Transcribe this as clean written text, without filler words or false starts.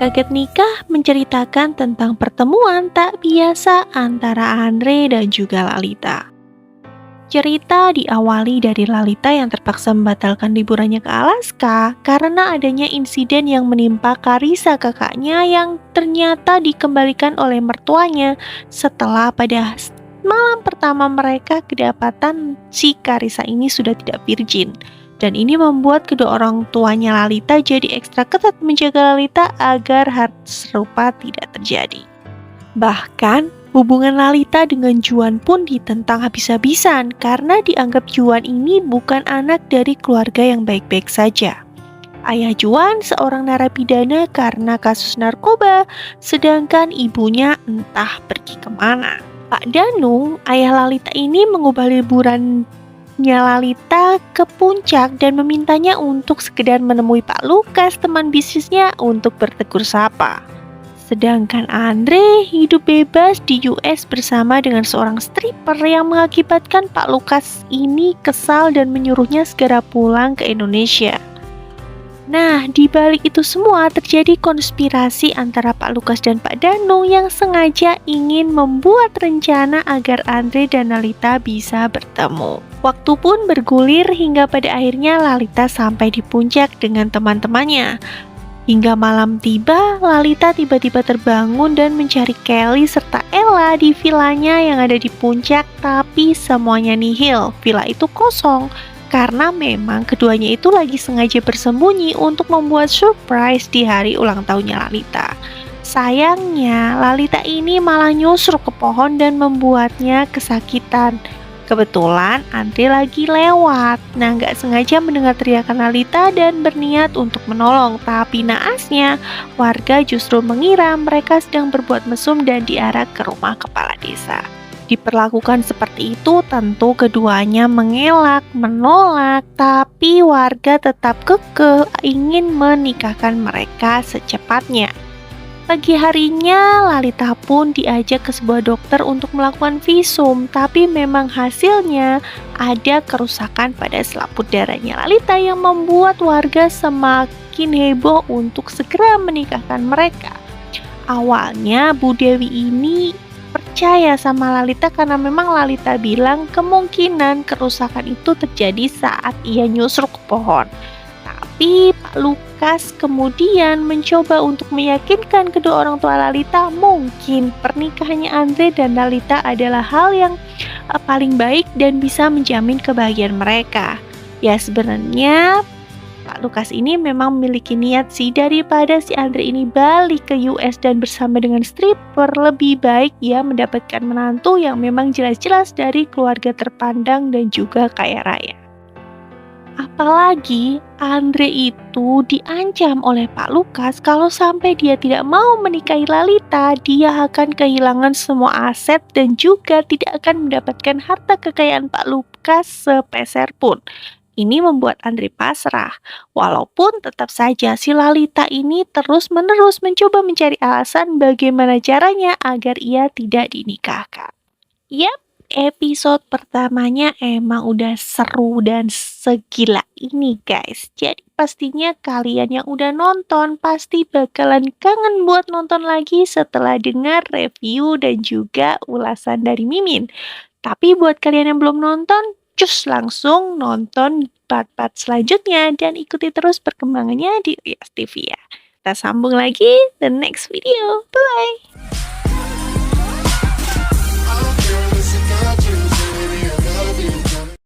Kaget Nikah menceritakan tentang pertemuan tak biasa antara Andre dan juga Lalita. Cerita diawali dari Lalita yang terpaksa membatalkan liburannya ke Alaska karena adanya insiden yang menimpa Karissa kakaknya yang ternyata dikembalikan oleh mertuanya setelah pada malam pertama mereka kedapatan si Karissa ini sudah tidak virgin. Dan ini membuat kedua orang tuanya Lalita jadi ekstra ketat menjaga Lalita agar hal serupa tidak terjadi. Bahkan, hubungan Lalita dengan Juan pun ditentang habis-habisan karena dianggap Juan ini bukan anak dari keluarga yang baik-baik saja. Ayah Juan seorang narapidana karena kasus narkoba, sedangkan ibunya entah pergi kemana. Pak Danung, ayah Lalita ini mengubah liburannya Lalita ke puncak dan memintanya untuk sekedar menemui Pak Lukas, teman bisnisnya, untuk bertegur sapa. Sedangkan Andre hidup bebas di US bersama dengan seorang stripper yang mengakibatkan Pak Lukas ini kesal dan menyuruhnya segera pulang ke Indonesia. Nah, di balik itu semua terjadi konspirasi antara Pak Lukas dan Pak Danung yang sengaja ingin membuat rencana agar Andre dan Lalita bisa bertemu. Waktu pun bergulir hingga pada akhirnya Lalita sampai di puncak dengan teman-temannya. Hingga malam tiba, Lalita tiba-tiba terbangun dan mencari Kelly serta Ella di villanya yang ada di puncak, tapi semuanya nihil. Villa itu kosong karena memang keduanya itu lagi sengaja bersembunyi untuk membuat surprise di hari ulang tahunnya Lalita. Sayangnya, Lalita ini malah nyusruk ke pohon dan membuatnya kesakitan. Kebetulan Andre lagi lewat, nah nggak sengaja mendengar teriakan Lalita dan berniat untuk menolong. Tapi naasnya, warga justru mengira mereka sedang berbuat mesum dan diarak ke rumah kepala desa. Diperlakukan seperti itu, tentu keduanya mengelak, menolak, tapi warga tetap kekeh ingin menikahkan mereka secepatnya. Pagi harinya, Lalita pun diajak ke sebuah dokter untuk melakukan visum, tapi memang hasilnya ada kerusakan pada selaput darahnya Lalita yang membuat warga semakin heboh untuk segera menikahkan mereka. Awalnya, Bu Dewi ini percaya sama Lalita karena memang Lalita bilang kemungkinan kerusakan itu terjadi saat ia nyusruk ke pohon. Tapi Pak Lukas kemudian mencoba untuk meyakinkan kedua orang tua Lalita mungkin pernikahannya Andre dan Lalita adalah hal yang paling baik dan bisa menjamin kebahagiaan mereka. Ya sebenarnya Pak Lukas ini memang memiliki niat sih, daripada si Andre ini balik ke US dan bersama dengan stripper, lebih baik ia mendapatkan menantu yang memang jelas-jelas dari keluarga terpandang dan juga kaya raya. Apalagi Andre itu diancam oleh Pak Lukas kalau sampai dia tidak mau menikahi Lalita, dia akan kehilangan semua aset dan juga tidak akan mendapatkan harta kekayaan Pak Lukas sepeser pun. Ini membuat Andre pasrah, walaupun tetap saja si Lalita ini terus-menerus mencoba mencari alasan bagaimana caranya agar ia tidak dinikahkan. Yap, episode pertamanya emang udah seru dan segila ini guys. Jadi pastinya kalian yang udah nonton pasti bakalan kangen buat nonton lagi setelah dengar review dan juga ulasan dari Mimin. Tapi buat kalian yang belum nonton, cus langsung nonton part-part selanjutnya dan ikuti terus perkembangannya di Rias TV ya. Kita sambung lagi the next video. Bye!